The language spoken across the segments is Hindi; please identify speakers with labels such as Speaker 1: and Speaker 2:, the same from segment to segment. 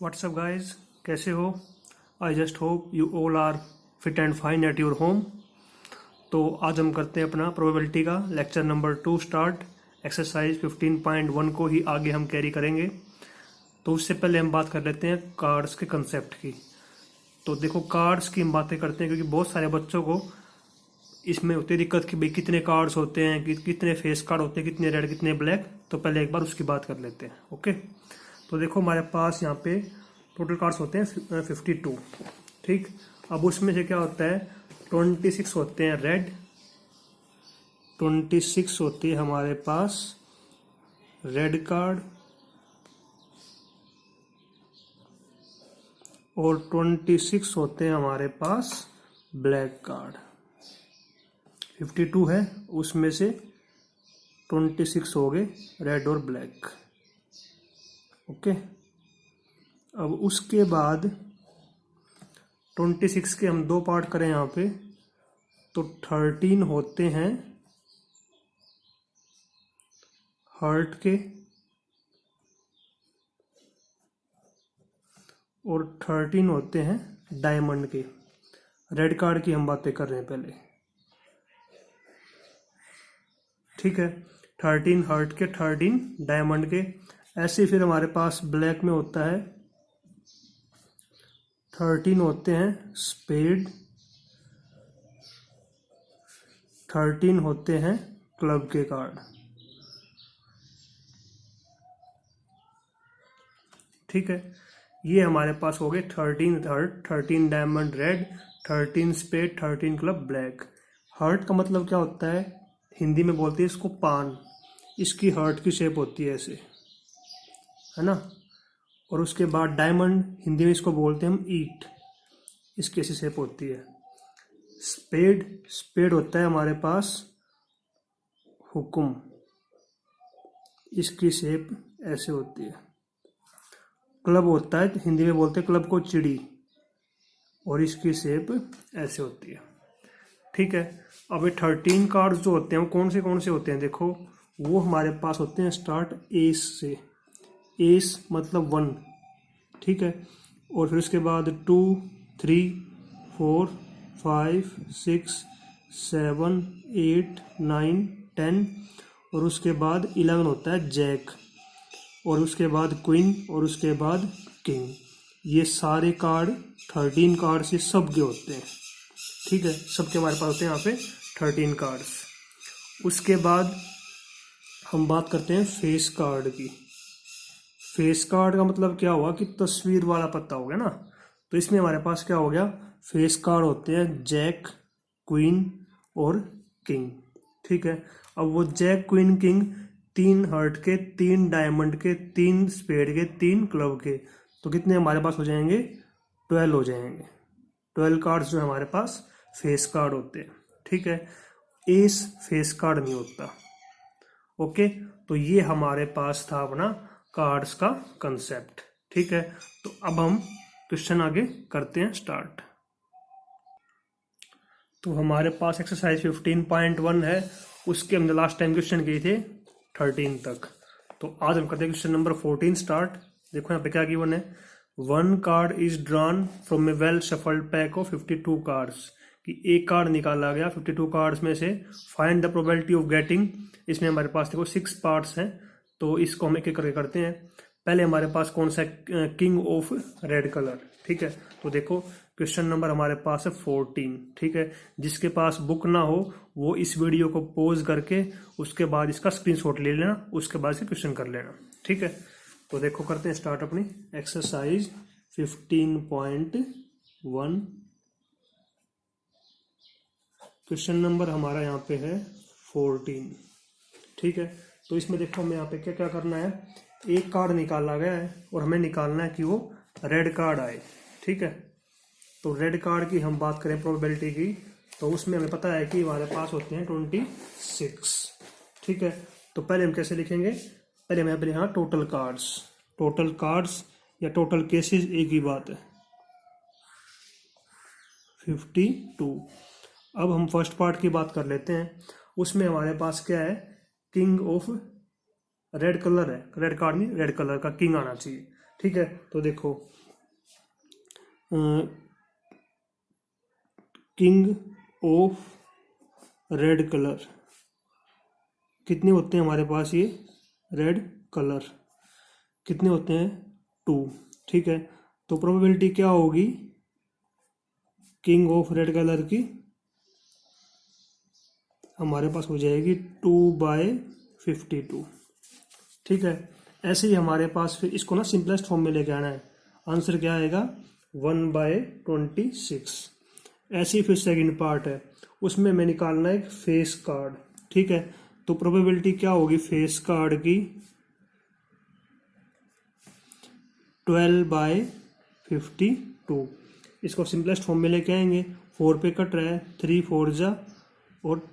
Speaker 1: व्हाट्सअप गाइज, कैसे हो? I just hope you all are fit and fine at your home. तो आज हम करते हैं अपना प्रोबेबिलिटी का लेक्चर नंबर 2 स्टार्ट। एक्सरसाइज 15.1 को ही आगे हम कैरी करेंगे। तो उससे पहले हम बात कर लेते हैं कार्ड्स के कंसेप्ट की। तो देखो, कार्ड्स की हम बातें करते हैं क्योंकि बहुत सारे बच्चों को इसमें होती है दिक्कत कि भाई कितने कार्ड्स होते हैं, कितने फेस कार्ड होते हैं, कितने रेड कितने ब्लैक। तो पहले एक बार उसकी बात कर लेते हैं। ओके, तो देखो हमारे पास यहाँ पे टोटल कार्ड्स होते हैं 52। ठीक, अब उसमें से क्या होता है, 26 होते हैं रेड, 26 होती है हमारे पास रेड कार्ड और 26 होते हैं हमारे पास ब्लैक कार्ड। 52 है, उसमें से 26 हो गए रेड और ब्लैक। ओके, अब उसके बाद 26 के हम दो पार्ट करें यहाँ पे, तो 13 होते हैं हार्ट के और 13 होते हैं डायमंड के। रेड कार्ड की हम बातें कर रहे हैं पहले। ठीक है, 13 हार्ट के, 13 डायमंड के। ऐसे फिर हमारे पास ब्लैक में होता है 13 होते हैं स्पेड, 13 होते हैं क्लब के कार्ड। ठीक है, ये हमारे पास हो गए 13 heart, 13 diamond red, 13 spade, 13 club black. Heart का मतलब क्या होता है, हिंदी में बोलते हैं इसको पान। इसकी हार्ट की शेप होती है ऐसे, है ना। और उसके बाद डायमंड, हिंदी में इसको बोलते हैं हम ईट, इसकी ऐसी शेप होती है। स्पेड, स्पेड होता है हमारे पास हुक्म, इसकी शेप ऐसे होती है। क्लब होता है, हिंदी में बोलते हैं क्लब को चिड़ी, और इसकी शेप ऐसे होती है। ठीक है, अब ये 13 कार्ड्स जो होते हैं वो कौन से होते हैं, देखो वो हमारे पास होते हैं स्टार्ट एस से। एस मतलब 1, ठीक है। और फिर उसके बाद 2, 3, 4, 5, 6, 7, 8, 9, 10, और उसके बाद 11 होता है जैक, और उसके बाद क्वीन, और उसके बाद किंग। ये सारे कार्ड 13 कार्ड से सब के होते हैं। ठीक है, सबके हमारे पास होते हैं यहाँ पे 13 कार्ड्स। उसके बाद हम बात करते हैं फेस कार्ड की। फेस कार्ड का मतलब क्या हुआ कि तस्वीर वाला पत्ता हो गया ना। तो इसमें हमारे पास क्या हो गया, फेस कार्ड होते हैं जैक, क्वीन और किंग। ठीक है, अब वो जैक, क्वीन, किंग 3 हार्ट के, 3 डायमंड के, 3 स्पेड के, 3 क्लब के, तो कितने हमारे पास हो जाएंगे, 12 हो जाएंगे। 12 कार्ड्स जो हमारे पास फेस कार्ड होते हैं। ठीक है, एस फेस कार्ड नहीं होता। ओके, तो ये हमारे पास था अपना कार्ड्स का कंसेप्ट। ठीक है, तो अब हम क्वेश्चन आगे करते हैं स्टार्ट। तो हमारे पास एक्सरसाइज 15.1 है, उसके हमने लास्ट टाइम क्वेश्चन किए थे 13 तक। तो आज हम करते हैं क्वेश्चन नंबर 14 स्टार्ट। देखो यहाँ पे क्या गिवन है, 1 card is drawn from A well shuffled pack of 52 cards, कि एक कार्ड निकाला गया 52 कार्ड्स में से। Find the probability of getting, इसमें हमारे पास देखो 6 पार्ट्स हैं, तो इसको हम एक एक करके करते हैं। पहले हमारे पास कौन सा, किंग ऑफ रेड कलर। ठीक है, तो देखो क्वेश्चन नंबर हमारे पास है 14। ठीक है, जिसके पास बुक ना हो वो इस वीडियो को पॉज करके उसके बाद इसका स्क्रीनशॉट ले लेना, उसके बाद से क्वेश्चन कर लेना। ठीक है, तो देखो करते हैं स्टार्ट अपनी एक्सरसाइज 15.1। क्वेश्चन नंबर हमारा यहाँ पे है 14। ठीक है, तो इसमें देखो हमें यहाँ पे क्या क्या करना है, एक कार्ड निकाला गया है और हमें निकालना है कि वो रेड कार्ड आए। ठीक है, तो रेड कार्ड की हम बात करें प्रोबेबिलिटी की, तो उसमें हमें पता है कि हमारे पास होते हैं 26। ठीक है, तो पहले हम कैसे लिखेंगे, पहले हम यहाँ पे लिखा टोटल कार्ड्स। टोटल कार्ड्स या टोटल केसेस एक ही बात है, 52। अब हम फर्स्ट पार्ट की बात कर लेते हैं। उसमें हमारे पास क्या है, किंग ऑफ रेड कलर है, रेड कार्ड नहीं, रेड कलर का किंग आना चाहिए। ठीक है, तो देखो किंग ऑफ रेड कलर कितने होते हैं हमारे पास, ये रेड कलर कितने होते हैं 2, ठीक है। तो प्रोबेबिलिटी क्या होगी किंग ऑफ रेड कलर की, हमारे पास हो जाएगी 2/52, ठीक है। ऐसे ही हमारे पास फिर इसको ना सिंपलेस्ट फॉर्म में लेके आना है, आंसर क्या आएगा 1/26। ऐसे ही फिर सेकंड पार्ट है, उसमें मैं निकालना है एक फेस कार्ड, ठीक है। तो प्रोबेबिलिटी क्या होगी फेस कार्ड की 12/52। इसको सिंपलेस्ट फॉर्म में लेके आएंगे, 4 पे कट रहा है, 3 4 जा और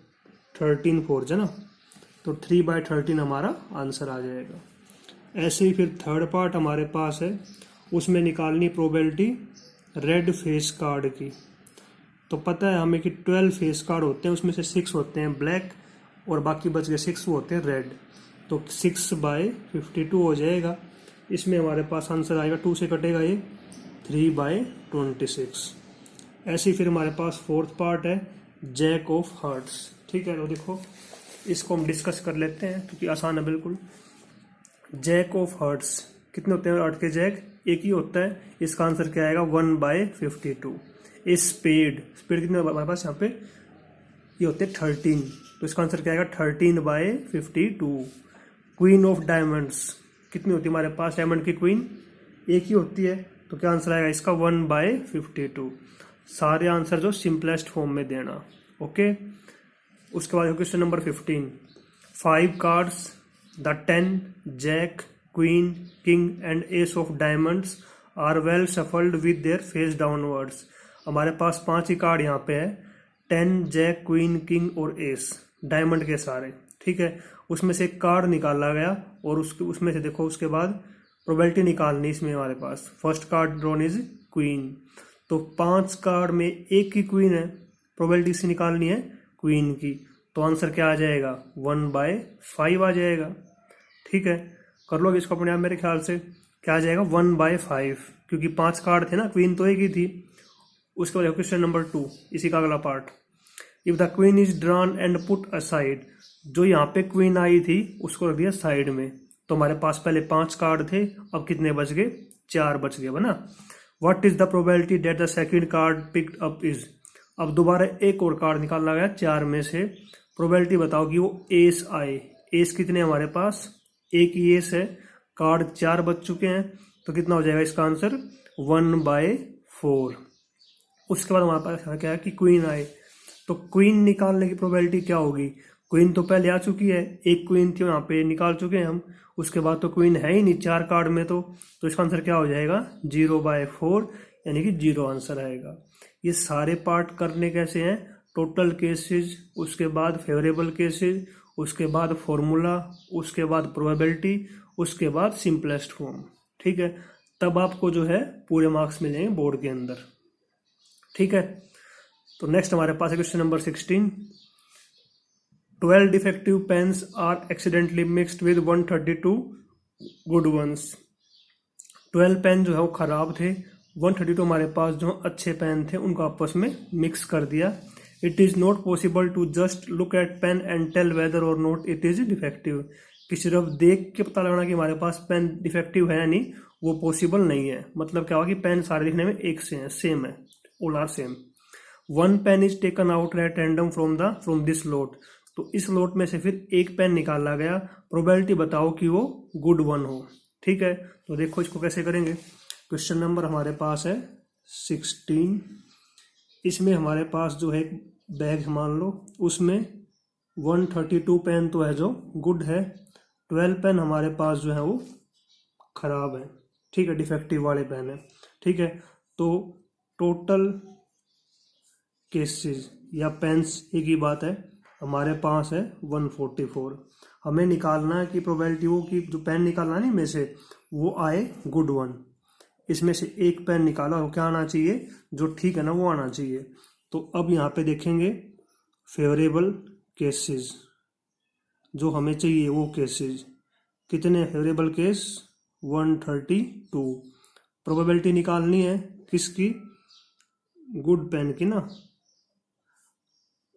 Speaker 1: 13 4 जा ना, तो 3/13 हमारा आंसर आ जाएगा। ऐसे ही फिर थर्ड पार्ट हमारे पास है, उसमें निकालनी प्रोबेबिलिटी रेड फेस कार्ड की। तो पता है हमें कि 12 फेस कार्ड होते हैं, उसमें से 6 होते हैं ब्लैक और बाकी बच गए 6 होते हैं रेड, तो 6/52 हो जाएगा। इसमें हमारे पास आंसर आएगा, 2 से कटेगा ये 3/26। ऐसे ही फिर हमारे पास फोर्थ पार्ट है जैक ऑफ हार्ट्स, ठीक है। तो देखो इसको हम डिस्कस कर लेते हैं क्योंकि आसान है बिल्कुल। जैक ऑफ हार्ट्स कितने होते हैं, 8 के जैक एक ही होता है, इसका आंसर क्या आएगा 1/52। स्पेड कितने हमारे पास यहाँ पे ये होते हैं 13, तो इसका आंसर क्या आएगा 13/52। क्वीन ऑफ डायमंड्स कितनी होती है हमारे पास, डायमंड की क्वीन एक ही होती है, तो क्या आंसर आएगा इसका 1/52। सारे आंसर जो सिंपलेस्ट फॉर्म में देना, ओके। उसके बाद question number 15, 5 cards the 10 jack queen king and ace of diamonds are well shuffled with their face downwards. हमारे पास 5 ही कार्ड यहाँ पे है, 10 जैक क्वीन किंग और एस डायमंड के सारे, ठीक है। उसमें से एक कार्ड निकाला गया और उसमें से देखो उसके बाद प्रोबेबिलिटी निकालनी इसमें हमारे पास, first card drawn is queen, तो 5 कार्ड में एक ही क्वीन है, प्रोबेबिलिटी से निकालनी है क्वीन की, तो आंसर क्या आ जाएगा 1/5 आ जाएगा, ठीक है। कर लोगे इसको अपने आप, मेरे ख्याल से क्या आ जाएगा 1/5, क्योंकि 5 कार्ड थे ना, क्वीन तो एक ही थी। उसके बाद क्वेश्चन नंबर 2, इसी का अगला part, if the queen is drawn and put aside, जो यहाँ पे क्वीन आई थी उसको रख दिया साइड में, तो हमारे पास पहले 5 कार्ड थे, अब कितने बच गए 4 बच गए बना। What is the probability that the second card picked up is, अब दोबारा एक और कार्ड निकालना गया 4 में से, प्रोबेबिलिटी बताओ कि वो एस आए। एस कितने हमारे पास, एक ही एस है, कार्ड 4 बच चुके हैं, तो कितना हो जाएगा इसका आंसर 1/4। उसके बाद हमारे पास क्या है कि क्वीन आए, तो क्वीन निकालने की प्रोबेबिलिटी क्या होगी, क्वीन तो पहले आ चुकी है, एक क्वीन थी यहाँ पे निकाल चुके हैं हम, उसके बाद तो क्वीन है ही नहीं 4 कार्ड में, तो इसका आंसर क्या हो जाएगा 0/4, यानी कि 0 आंसर आएगा। ये सारे पार्ट करने कैसे हैं, टोटल केसेस, उसके बाद फेवरेबल केसेस, उसके बाद फॉर्मूला, उसके बाद प्रोबेबिलिटी, उसके बाद सिंपलेस्ट फॉर्म, ठीक है। तब आपको जो है पूरे मार्क्स मिलेंगे बोर्ड के अंदर, ठीक है। तो नेक्स्ट हमारे पास है question number 16, 12 defective pens are accidentally mixed with 132 good ones. 12 pen जो है वो खराब थे, 132 हमारे पास जो अच्छे पेन थे उनको आपस में मिक्स कर दिया। It is not possible to just look at pen and tell whether और नॉट इट इज़ डिफेक्टिव, कि सिर्फ देख के पता लगना कि हमारे पास पेन डिफेक्टिव है या नहीं, वो पॉसिबल नहीं है। मतलब क्या हुआ कि पेन सारे दिखने में एक से हैं, सेम है, all are same. 1 pen is taken out at random from this lot, तो इस लोट में से फिर एक पेन निकाला गया, प्रोबेबिलिटी बताओ कि वो गुड वन हो, ठीक है। तो देखो इसको कैसे करेंगे। क्वेश्चन नंबर हमारे पास है 16, इसमें हमारे पास जो है एक बैग मान लो, उसमें 132 पेन तो है जो गुड है, 12 पेन हमारे पास जो है वो खराब है, ठीक है, डिफेक्टिव वाले पेन है, ठीक है। तो टोटल केसेस या पेन्स एक ही बात है, हमारे पास है 144। हमें निकालना है कि प्रोबेबिलिटी वो कि जो पेन निकालना नहीं में से वो आए गुड वन, इसमें से एक पेन निकाला, वो क्या आना चाहिए जो ठीक है ना वो आना चाहिए। तो अब यहाँ पे देखेंगे फेवरेबल केसेस जो हमें चाहिए, वो केसेस कितने फेवरेबल केस 132। प्रोबेबिलिटी निकालनी है किसकी, गुड पेन की ना,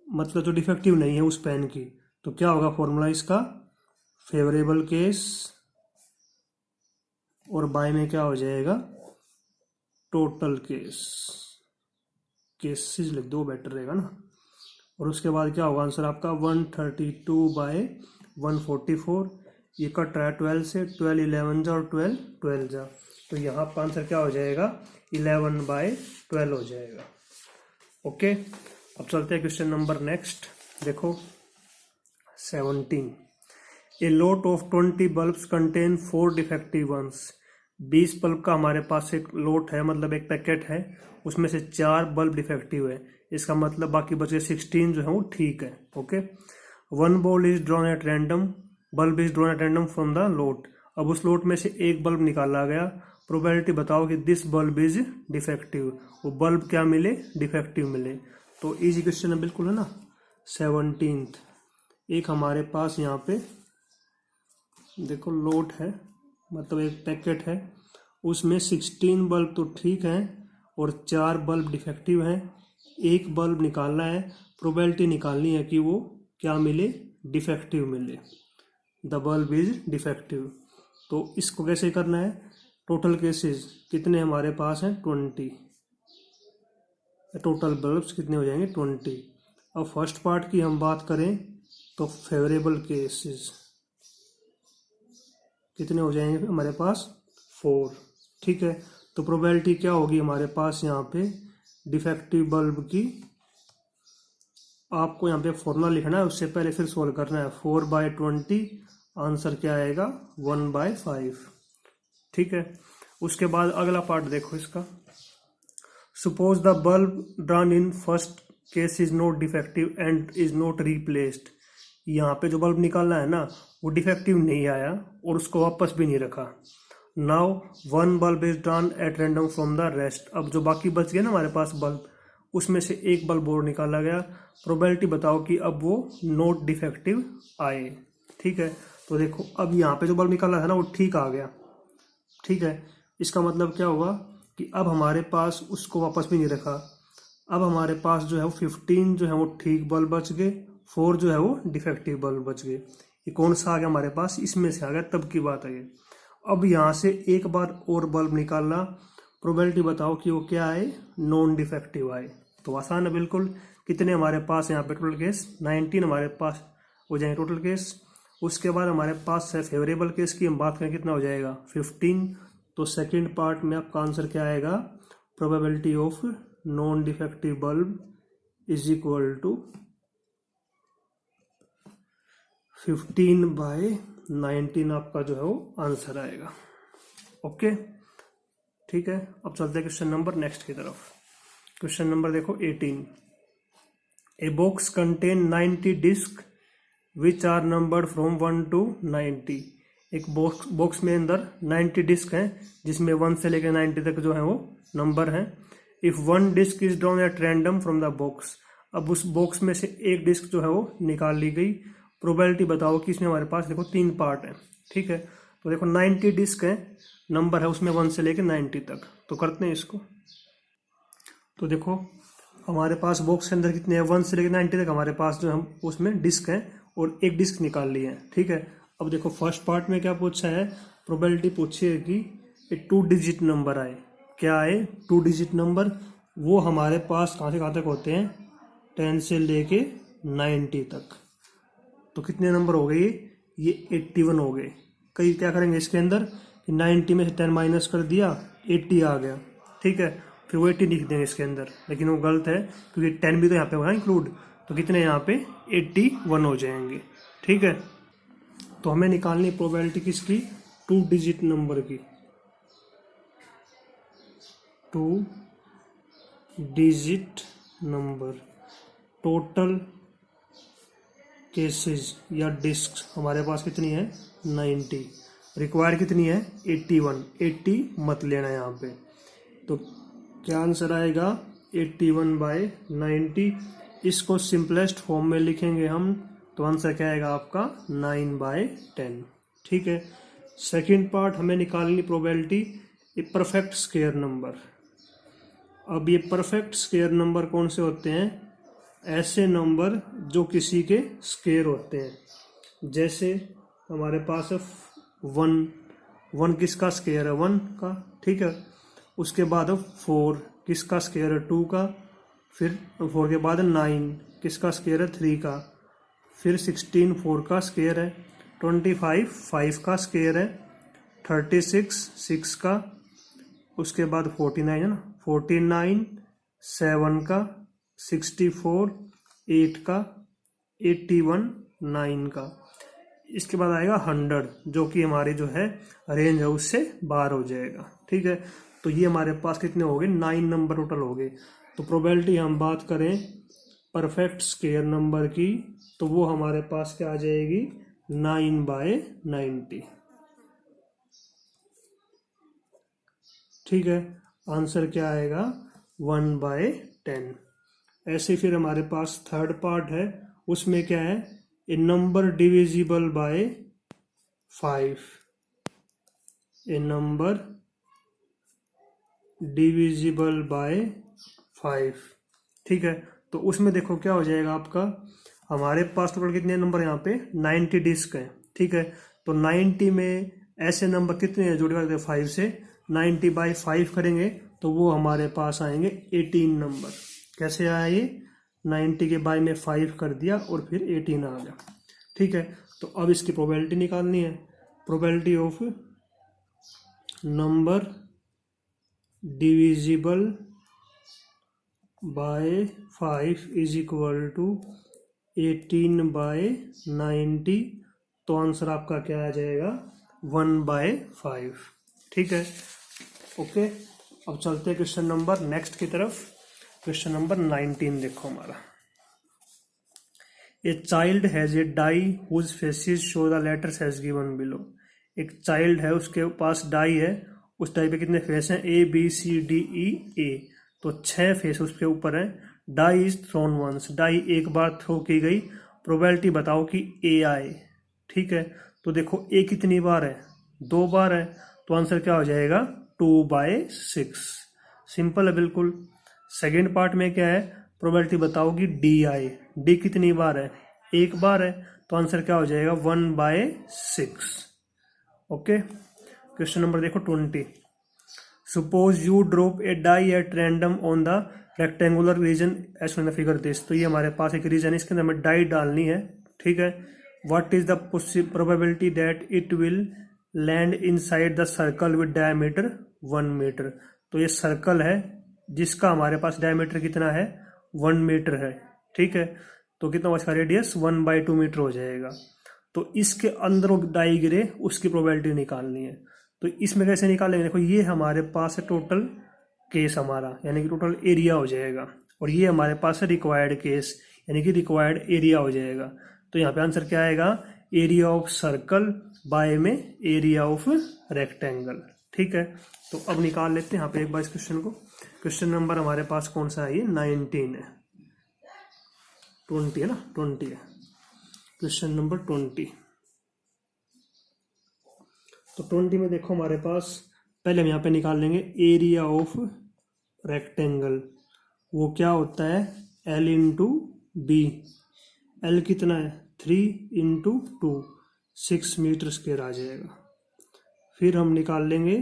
Speaker 1: मतलब जो डिफेक्टिव नहीं है उस पेन की। तो क्या होगा फॉर्मूला इसका, फेवरेबल केस और बाय में क्या हो जाएगा, टोटल केस, केसेस लिख दो बेटर रहेगा ना। और उसके बाद क्या होगा आंसर आपका 132/144। ये कट रहा है 12 से, 12 11 जा और 12 12 जा, तो यहाँ आपका आंसर क्या हो जाएगा 11/12 हो जाएगा। ओके, अब चलते हैं क्वेश्चन नंबर नेक्स्ट। देखो 17, a lot of 20 bulbs contain 4 defective ones. 20 bulb का हमारे पास एक लॉट है, मतलब एक पैकेट है, उसमें से 4 बल्ब डिफेक्टिव है। इसका मतलब बाकी बचे 16 जो है वो ठीक है। Okay, 1 ball is drawn at random, bulb is drawn at random from the lot. अब उस लॉट में से एक बल्ब निकाला गया, प्रोबेबिलिटी बताओ कि दिस बल्ब इज डिफेक्टिव, वो बल्ब क्या मिले, डिफेक्टिव मिले। तो इजी क्वेश्चन है बिल्कुल, है ना। 17th, एक हमारे पास यहाँ पे देखो लोट है, मतलब एक पैकेट है, उसमें 16 बल्ब तो ठीक है और 4 बल्ब डिफेक्टिव हैं। एक बल्ब निकालना है, प्रोबेबिलिटी निकालनी है कि वो क्या मिले, डिफेक्टिव मिले, द बल्ब इज डिफेक्टिव। तो इसको कैसे करना है, टोटल केसेस कितने हमारे पास हैं 20, टोटल बल्ब्स कितने हो जाएंगे 20। अब फर्स्ट पार्ट की हम बात करें तो फेवरेबल केसेस कितने हो जाएंगे हमारे पास 4, ठीक है। तो प्रोबेबिलिटी क्या होगी हमारे पास यहाँ पे डिफेक्टिव बल्ब की, आपको यहाँ पे फॉर्मूला लिखना है, उससे पहले फिर सोल्व करना है। 4/20, आंसर क्या आएगा 1/5, ठीक है। उसके बाद अगला पार्ट देखो इसका, suppose the bulb drawn in first case is not defective and is not replaced. यहाँ पे जो बल्ब निकालना है ना वो डिफेक्टिव नहीं आया और उसको वापस भी नहीं रखा। Now 1 bulb is drawn at random from the rest. अब जो बाकी बच गए ना हमारे पास बल्ब, उसमें से एक बल्ब और निकाला गया, प्रोबेबिलिटी बताओ कि अब वो नॉट डिफेक्टिव आए, ठीक है। तो देखो अब यहाँ पे जो बल्ब निकाला था ना वो ठीक आ गया, ठीक है। इसका मतलब क्या हुआ कि अब हमारे पास उसको वापस भी नहीं रखा, अब हमारे पास जो है वो 15 जो है वो ठीक बल्ब बच गए, 4 जो है वो डिफेक्टिव बल्ब बच गए। ये कौन सा आ गया हमारे पास, इसमें से आ गया, तब की बात है ये। अब यहाँ से एक बार और बल्ब निकालना, प्रोबेबिलिटी बताओ कि वो क्या आए, नॉन डिफेक्टिव आए। तो आसान है बिल्कुल। कितने हमारे पास यहाँ पे टोटल केस 19 हमारे पास हो जाएंगे टोटल केस। उसके बाद हमारे पास है फेवरेबल केस की हम बात करें, कितना हो जाएगा 15। तो सेकेंड पार्ट में आपका आंसर क्या आएगा, probability of non defective bulb is equal to 15/19 आपका जो है वो आंसर आएगा। ओके, ठीक है। अब चलते हैं क्वेश्चन नंबर नेक्स्ट की तरफ। क्वेश्चन नंबर देखो 18, a box contain 90 disc which are numbered from 1 to 90। एक बॉक्स में अंदर 90 डिस्क हैं जिसमें 1 से लेकर 90 तक जो है वो नंबर हैं। If 1 disc is drawn at random from the box. अब उस बॉक्स में से एक डिस्क जो है वो निकाल ली गई, प्रोबेबिलिटी बताओ कि इसमें हमारे पास देखो 3 पार्ट हैं, ठीक है। तो देखो 90 डिस्क है, नंबर है उसमें 1 से लेकर 90 तक। तो करते हैं इसको। तो देखो हमारे पास बॉक्स के अंदर कितने हैं, 1 से लेकर 90 तक हमारे पास जो हम उसमें डिस्क हैं और एक डिस्क निकाल ली है, ठीक है। अब देखो फर्स्ट पार्ट में क्या पूछा है, प्रोबेबिलिटी पूछी है कि 2 डिजिट नंबर आए, क्या आए 2 डिजिट नंबर। वो हमारे पास कहाँ से कहाँ तक होते हैं, 10 से लेके 90 तक। तो कितने नंबर हो गए, ये 81 हो गए। कई क्या करेंगे इसके अंदर कि 90 में से 10 माइनस कर दिया, 80 आ गया, ठीक है। फिर वो 80 लिख देंगे इसके अंदर, लेकिन वो गलत है क्योंकि 10 भी तो यहाँ पे होगा इंक्लूड। तो कितने यहाँ पे 81 हो जाएंगे, ठीक है। तो हमें निकालनी प्रोबेबिलिटी किसकी, 2 डिजिट नंबर की, 2 डिजिट नंबर। टोटल केसेस या डिस्क हमारे पास कितनी है 90, रिक्वायर कितनी है 81, 80 मत लेना यहाँ पे। तो क्या आंसर आएगा 81/90। इसको सिंपलेस्ट फॉर्म में लिखेंगे हम, तो आंसर क्या आएगा आपका 9/10, ठीक है। सेकंड पार्ट हमें निकालनी probability a perfect square number. अब ये परफेक्ट स्क्वायर नंबर कौन से होते हैं? ऐसे नंबर जो किसी के स्क्वायर होते हैं। जैसे हमारे पास है 1 किसका स्क्वायर है? 1 का, ठीक है। उसके बाद 4 किसका स्क्वायर है? 2 का। फिर 4 के बाद 9 किसका स्क्वायर है? 3 का। फिर 16 4 का स्क्वायर है। 25 5 का स्क्वायर है। 36 6 का। उसके बाद 49 है ना, 49 7 का। 64 8 का। 81 9 का। इसके बाद आएगा 100 जो कि हमारी जो है रेंज है उससे बाहर हो जाएगा, ठीक है। तो ये हमारे पास कितने हो गए? 9 नंबर टोटल हो गए। तो प्रोबेबिलिटी हम बात करें परफेक्ट स्क्वायर नंबर की तो वो हमारे पास क्या आ जाएगी? 9/90, ठीक है। आंसर क्या आएगा? 1/10। ऐसे फिर हमारे पास थर्ड पार्ट है, उसमें क्या है? A number divisible by 5, a number divisible by 5, ठीक है। तो उसमें देखो क्या हो जाएगा आपका, हमारे पास टोटल कितने नंबर यहाँ पे? 90 डिस्क है, ठीक है। तो 90 में ऐसे नंबर कितने हैं? जोड़ करके 5 से 90/5 करेंगे तो वो हमारे पास आएंगे 18 नंबर। कैसे आया ये? 90 के बाय में 5 कर दिया और फिर 18 आ गया, ठीक है। तो अब इसकी प्रोबेबिलिटी निकालनी है। Probability of number divisible by 5 is equal to 18/90। तो आंसर आपका क्या आ जाएगा? 1/5, ठीक है। ओके, अब चलते हैं क्वेश्चन नंबर नेक्स्ट की तरफ। क्वेश्चन नंबर 19 देखो हमारा। A child has a die whose faces show the letters has given below. एक चाइल्ड है, उसके पास डाई है, उस डाई पे कितने फेस हैं? ABCDE A। तो 6 फेस उसके ऊपर है। Die is thrown once, die एक बार थ्रो की गई। प्रोबेबिलिटी बताओ कि A आए, ठीक है। तो देखो A कितनी बार है? 2 बार है। तो आंसर क्या हो जाएगा? 2/6। सिंपल है बिल्कुल। सेकेंड पार्ट में क्या है? प्रोबेबिलिटी बताओ कि D आए। D कितनी बार है? 1 बार है। तो आंसर क्या हो जाएगा? 1/6। ओके, क्वेश्चन नंबर देखो 20। Suppose you drop a die at random on the rectangular region as in the figure this. तो ये हमारे पास एक रीजन है, इसके अंदर हमें डाई डालनी है, ठीक है। What is the probability that it will land inside the circle with diameter 1 metre. तो ये सर्कल है जिसका हमारे पास डायमीटर कितना है? 1 मीटर है, ठीक है। तो कितना हुआ इसका रेडियस? 1/2 मीटर हो जाएगा। तो इसके अंदर डाई गिरे उसकी प्रोबेबिलिटी निकालनी है। तो इसमें कैसे निकालेंगे? देखो ये हमारे पास है टोटल केस हमारा, यानी कि टोटल एरिया हो जाएगा, और ये हमारे पास है रिक्वायर्ड केस, यानी कि रिक्वायर्ड एरिया हो जाएगा। तो यहाँ पे आंसर क्या आएगा? एरिया ऑफ सर्कल बाय में एरिया ऑफ रेक्टेंगल, ठीक है। तो अब निकाल लेते हैं यहाँ पे एक बार इस क्वेश्चन को। क्वेश्चन नंबर हमारे पास कौन सा है? ये 19 है, 20 है ना, 20 है क्वेश्चन नंबर 20। तो 20 में देखो हमारे पास पहले हम यहाँ पे निकाल लेंगे एरिया ऑफ रेक्टेंगल। वो क्या होता है? L into B. L कितना है? 3 इंटू 2, 6 मीटर स्क्वायर आ जाएगा। फिर हम निकाल लेंगे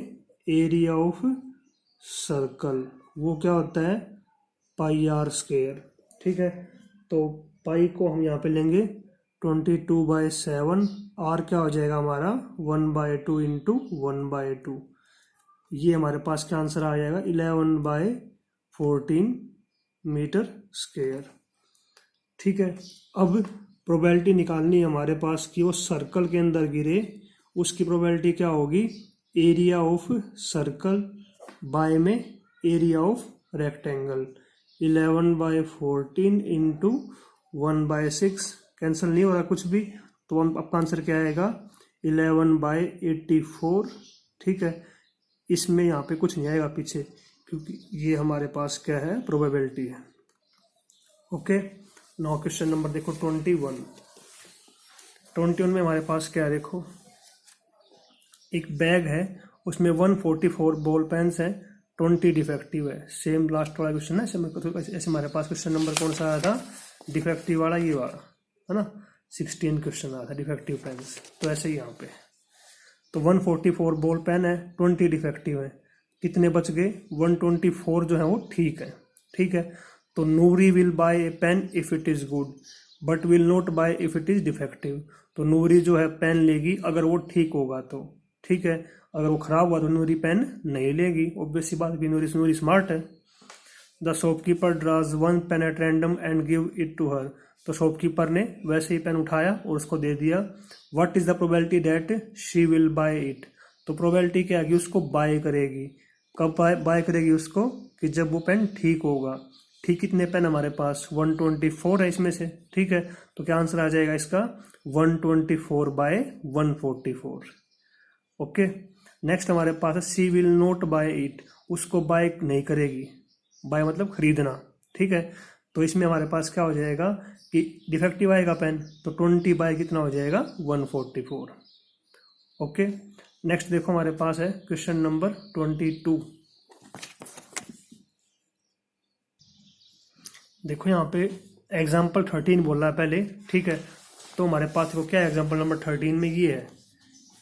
Speaker 1: एरिया ऑफ सर्कल। वो क्या होता है? πr², ठीक है। तो पाई को हम यहाँ पे लेंगे 22/7। आर क्या हो जाएगा हमारा? 1/2 इंटू 1/2। ये हमारे पास क्या आंसर आ जाएगा? 11/14 मीटर स्क्वायर, ठीक है। अब प्रोबेबिलिटी निकालनी है हमारे पास कि वो सर्कल के अंदर गिरे, उसकी प्रोबेबिलिटी क्या होगी? एरिया ऑफ सर्कल बाय में area of rectangle. 11/14 into 1/6 cancel नहीं हो रहा कुछ भी, तो आपका आंसर क्या आएगा? 11/84, ठीक है। इसमें यहाँ पे कुछ नहीं आएगा पीछे, क्योंकि ये हमारे पास क्या है? प्रोबेबिलिटी है। ओके, नाउ क्वेश्चन नंबर देखो 21। 21 में हमारे पास क्या है? देखो एक बैग है, उसमें 144 बॉल पेन्स है, 20 डिफेक्टिव है। सेम लास्ट वाला क्वेश्चन है। ऐसे हमारे पास क्वेश्चन नंबर कौन सा आया था, डिफेक्टिव वाला, ये वाला है ना, 16 क्वेश्चन आया था डिफेक्टिव पेन्स। तो ऐसे ही यहाँ पे तो 144 बॉल पेन है, 20 डिफेक्टिव है, कितने बच गए, 124 जो है वो ठीक है। ठीक है, तो Noori will buy a pen if it is good but will not buy if it is defective. तो नूरी जो है पेन लेगी अगर वो ठीक होगा तो, ठीक है, अगर वो खराब हुआ तो नूरी पेन नहीं लेगी, ऑब्वियस सी बात भी, नूरी स्मार्ट है। The shopkeeper draws 1 pen at random and give it to her. तो शॉपकीपर ने वैसे ही पेन उठाया और उसको दे दिया। What is the probability that she will buy it. तो प्रोबेबिलिटी क्या है, उसको बाय करेगी। कब बाय करेगी उसको, कि जब वो पेन ठीक होगा। ठीक कितने पेन हमारे पास, 124 है इसमें से, ठीक है, तो क्या आंसर आ जाएगा इसका, 124 बाय 144। ओके, नेक्स्ट हमारे पास है सी विल नॉट बाय इट, उसको बाय नहीं करेगी, बाय मतलब खरीदना, ठीक है, तो इसमें हमारे पास क्या हो जाएगा कि डिफेक्टिव आएगा पेन, तो 20 बाय कितना हो जाएगा, 144। ओके, नेक्स्ट देखो हमारे पास है क्वेश्चन नंबर 22। देखो यहाँ पे एग्जाम्पल 13 बोल रहा है पहले, ठीक है, तो हमारे पास देखो क्या है एग्जाम्पल नंबर 13 में, ये है,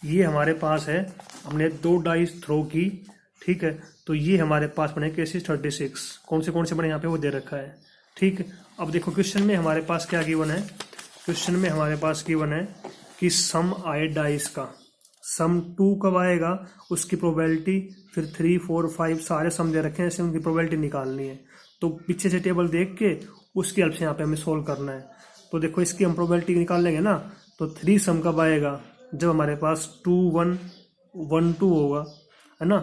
Speaker 1: ये हमारे पास है, हमने 2 डाइस थ्रो की, ठीक है, तो ये हमारे पास बने केसेस 36, कौन से बने यहाँ पे वो दे रखा है, ठीक। अब देखो क्वेश्चन में हमारे पास क्या गिवन है, क्वेश्चन में हमारे पास गिवन है कि सम आए डाइस का, सम 2 कब आएगा, उसकी प्रोबेबिलिटी, फिर 3 4 5 सारे सम दे रखे हैं, ऐसे उनकी प्रोबेबिलिटी निकालनी है। तो पीछे से टेबल देख के उसकी हेल्प से यहाँ पे हमें सोल्व करना है। तो देखो इसकी हम प्रोबेबिलिटी निकाल लेंगे ना, तो 3 सम कब आएगा, जब हमारे पास 2 1 1 2 होगा, है ना,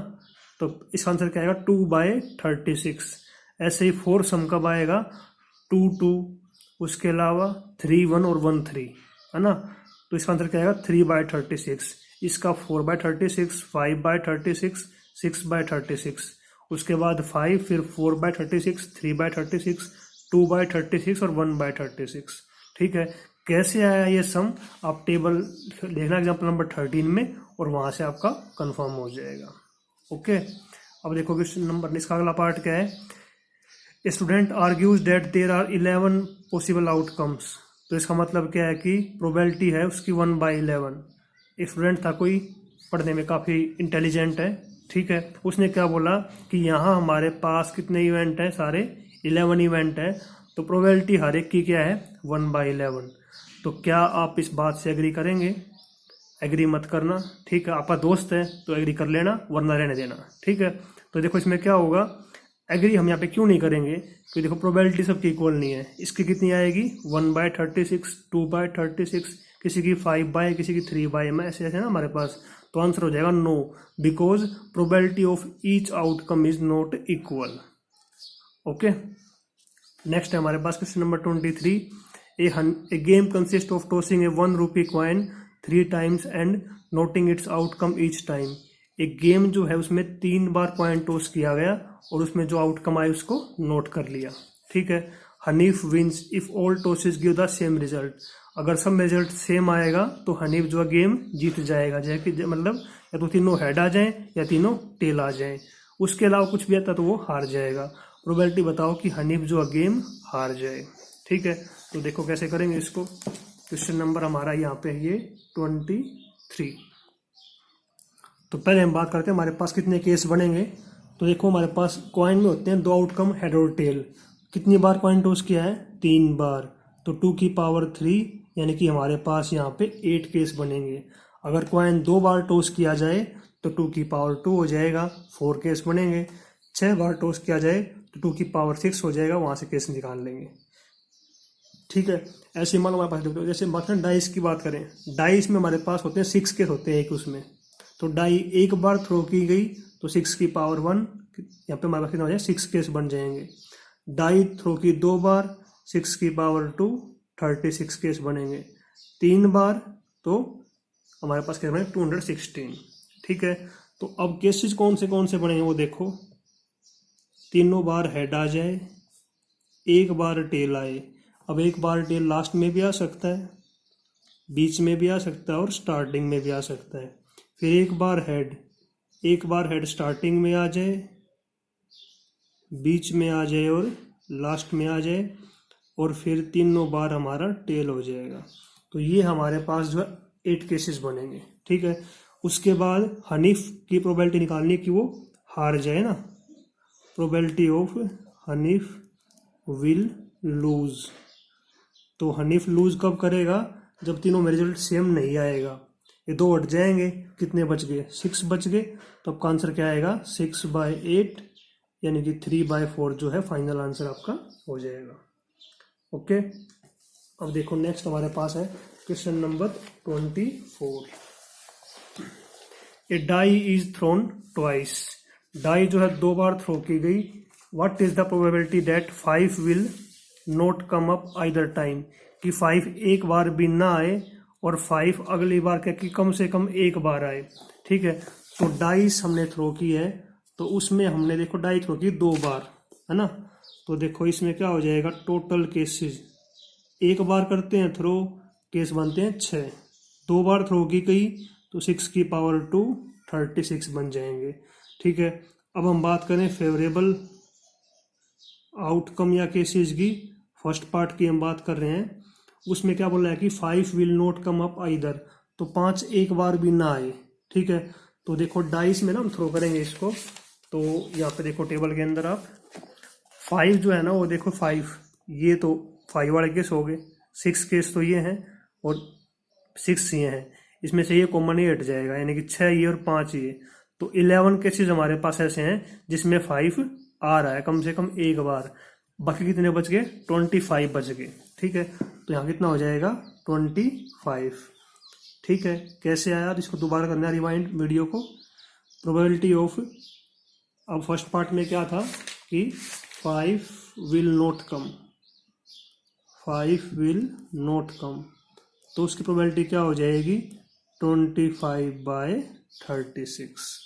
Speaker 1: तो इसका आंसर क्या आएगा, 2 बाय 36। ऐसे ही 4 सम कब आएगा, 2 2, उसके अलावा 3 1 और 1 3, है ना, तो इसका आंसर क्या आएगा, 3 बाय 36। इसका 4 बाय 36, 5 बाय 36, 6 बाय 36, उसके बाद 5, फिर 4 बाय 36, 3 बाय 36, 2 बाय 36 और 1 बाय 36, ठीक है। कैसे आया ये सम, आप टेबल देखना एग्जाम्पल नंबर 13 में, और वहां से आपका कंफर्म हो जाएगा। ओके, अब देखो क्वेश्चन नंबर, इसका अगला पार्ट क्या है, student argues that there are 11 possible outcomes. तो इसका मतलब क्या है कि प्रोबेबिलिटी है उसकी 1/11। एक स्टूडेंट था कोई, पढ़ने में काफ़ी इंटेलिजेंट है, ठीक है, उसने क्या बोला कि यहाँ हमारे पास कितने इवेंट हैं, सारे 11 इवेंट है, तो प्रोबेबिलिटी हर एक की क्या है, 1/11। तो क्या आप इस बात से एग्री करेंगे, एग्री मत करना, ठीक है, आपका दोस्त है तो एग्री कर लेना, वरना रहने देना, ठीक है। तो देखो इसमें क्या होगा, एग्री हम यहाँ पे क्यों नहीं करेंगे, क्योंकि देखो प्रोबेबिलिटी सबकी इक्वल नहीं है। इसकी कितनी आएगी, 1/36, 2/36, किसी की 5 बाय, किसी की 3 बाय, में ऐसे ऐसे ना हमारे पास, तो आंसर हो जाएगा no, because probability of each outcome is not equal. Okay, next है हमारे पास question number 23। A game consist of tossing a 1 rupee coin 3 times and noting its outcome each time. एक गेम जो है उसमें 3 बार कॉइन टॉस किया गया और उसमें जो आउटकम आया उसको नोट कर लिया, ठीक है। Hanif wins if all tosses give the same result. अगर सब रिजल्ट सेम आएगा तो हनीफ जो है गेम जीत जाएगा, जैसे कि मतलब या तो तीनों हेड आ जाएं या तीनों टेल आ जाएं, उसके अलावा कुछ भी आता तो वो हार जाएगा। प्रोबेबिलिटी बताओ कि हनीफ जो है गेम हार जाए, ठीक है। तो देखो कैसे करेंगे इसको, क्वेश्चन नंबर हमारा यहाँ पे ये 23। तो पहले हम बात करते हैं हमारे पास कितने केस बनेंगे। तो देखो हमारे पास कॉइन में होते हैं 2 आउटकम, हेड और टेल। कितनी बार कॉइन टॉस किया है, 3 बार, तो 2 की पावर 3, यानी कि हमारे पास यहाँ पे 8 केस बनेंगे। अगर कॉइन 2 बार टॉस किया जाए तो 2 की पावर 2 हो जाएगा, 4 केस बनेंगे। 6 बार टॉस किया जाए तो 2 की पावर 6 हो जाएगा, वहां से केस निकाल लेंगे, ठीक है। ऐसे मान लो हमारे पास देखो, जैसे बात करें डाइस की बात करें, डाइस में हमारे पास होते हैं 6 केस होते हैं एक उसमें। तो डाई एक बार थ्रो की गई तो 6 की पावर 1, यहाँ पे हमारे पास कितना हो जाएगा, 6 केस बन जाएंगे। डाई थ्रो की 2 बार, 6 की पावर 2, 36 केस बनेंगे। 3 बार तो हमारे पास केस बने 216, ठीक है। तो अब केसेस कौन से बनेंगे वो देखो, तीनों बार हेड आ जाए, एक बार टेल आए। अब एक बार टेल लास्ट में भी आ सकता है, बीच में भी आ सकता है और स्टार्टिंग में भी आ सकता है। फिर एक बार हेड स्टार्टिंग में आ जाए, बीच में आ जाए और लास्ट में आ जाए, और फिर तीनों बार हमारा टेल हो जाएगा। तो ये हमारे पास जो है 8 केसेस बनेंगे, ठीक है। उसके बाद हनीफ की प्रोबेबिलिटी निकालनी कि वो हार जाए ना, probability of Hanif will lose. तो हनीफ लूज कब करेगा, जब तीनों में रिजल्ट सेम नहीं आएगा। ये दो हट जाएंगे, कितने बच गए, 6 बच गए। तो आपका आंसर क्या आएगा, 6/8, यानी कि 3/4 जो है फाइनल आंसर आपका हो जाएगा। ओके, अब देखो नेक्स्ट हमारे पास है question number 24। A die is thrown twice. Die जो है 2 बार थ्रो की गई। What is the probability that 5 will not come up either time, कि 5 एक बार भी ना आए और 5 अगली बार क्या कि कम से कम एक बार आए, ठीक है। तो डाइस हमने थ्रो की है, तो उसमें हमने देखो डाई थ्रो की 2 बार, है ना। तो देखो इसमें क्या हो जाएगा, टोटल केसेस, एक बार करते हैं थ्रो, केस बनते हैं 6, 2 बार थ्रो की गई तो 6⁻², 36 बन जाएंगे, ठीक है। अब हम बात करें फेवरेबल आउटकम या केसेस की, फर्स्ट पार्ट की हम बात कर रहे हैं। उसमें क्या बोला है कि 5 will not come up either, तो 5 एक बार भी ना आए, ठीक है। तो देखो डाइस में ना हम थ्रो करेंगे इसको, तो यहाँ पे देखो टेबल के अंदर आप 5 जो है ना वो देखो 5, ये तो 5 वाले केस हो गए, 6 केस तो ये हैं और 6 ये हैं, इसमें से ये कॉमन ही हट जाएगा, यानी कि 6 ये और 5 ये। तो 11 केसेस हमारे पास ऐसे हैं जिसमें 5 आ रहा है कम से कम एक बार। बाकी कितने बच गए, 25 बच गए, ठीक है। तो यहाँ कितना हो जाएगा, 25, ठीक है। कैसे आया, इसको दोबारा करना है रिवाइंड वीडियो को। प्रोबेबिलिटी ऑफ, अब फर्स्ट पार्ट में क्या था कि 5 will not come, 5 will not कम, तो उसकी प्रोबेबिलिटी क्या हो जाएगी, 25/36।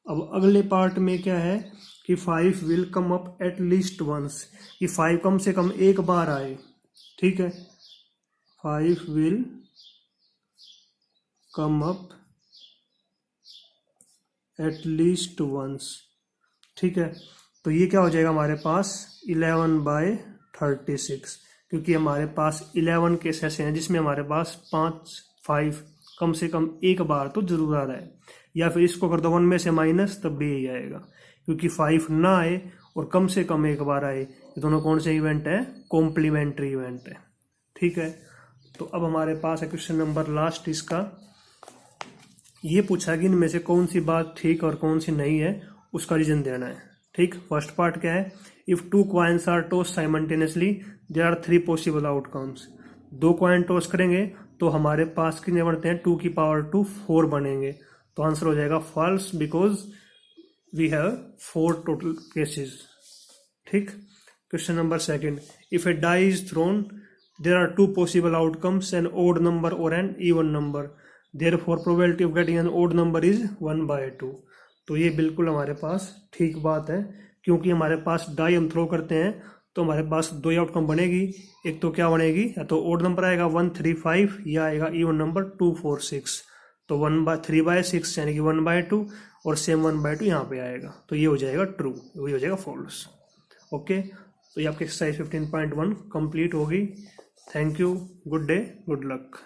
Speaker 1: अब अगले पार्ट में क्या है कि 5 will come up at least once, कि 5 कम से कम एक बार आए, ठीक है। 5 will come up at least once, ठीक है। तो ये क्या हो जाएगा हमारे पास 11/36, क्योंकि हमारे पास 11 केस ऐसे हैं जिसमें हमारे पास 5 कम से कम एक बार तो जरूर आ रहा है। या फिर इसको कर दो 1 में से माइनस, तब भी यही आएगा, क्योंकि 5 ना आए और कम से कम एक बार आए, ये दोनों कौन से इवेंट है, कॉम्प्लीमेंट्री इवेंट है, ठीक है। तो अब हमारे पास है क्वेश्चन नंबर लास्ट इसका। ये पूछा कि इनमें से कौन सी बात ठीक और कौन सी नहीं है, उसका रीजन देना है, ठीक। फर्स्ट पार्ट क्या है, if 2 coins are toss simultaneously there are 3 possible outcomes. 2 coin toss करेंगे तो हमारे पास कितने बनते हैं, 2⁻², 4 बनेंगे। तो आंसर हो जाएगा false, because we have 4 total cases, ठीक। Question number second, if a die is thrown there are 2 possible outcomes, an odd number or an even number, therefore probability of getting an odd number is 1/2। तो ये बिल्कुल हमारे पास ठीक बात है, क्योंकि हमारे पास डाई हम थ्रो करते हैं तो हमारे पास 2 ही आउटकम बनेगी। एक तो क्या बनेगी, या तो ओड नंबर आएगा 135, या आएगा इवन नंबर 246। तो 3/6 यानी कि 1/2, और सेम 1/2 यहाँ पे आएगा, तो ये हो जाएगा ट्रू, वही हो जाएगा फॉल्स। ओके, तो ये आपकी एक्सरसाइज 15.1 कंप्लीट होगी। Thank you, good day, good luck.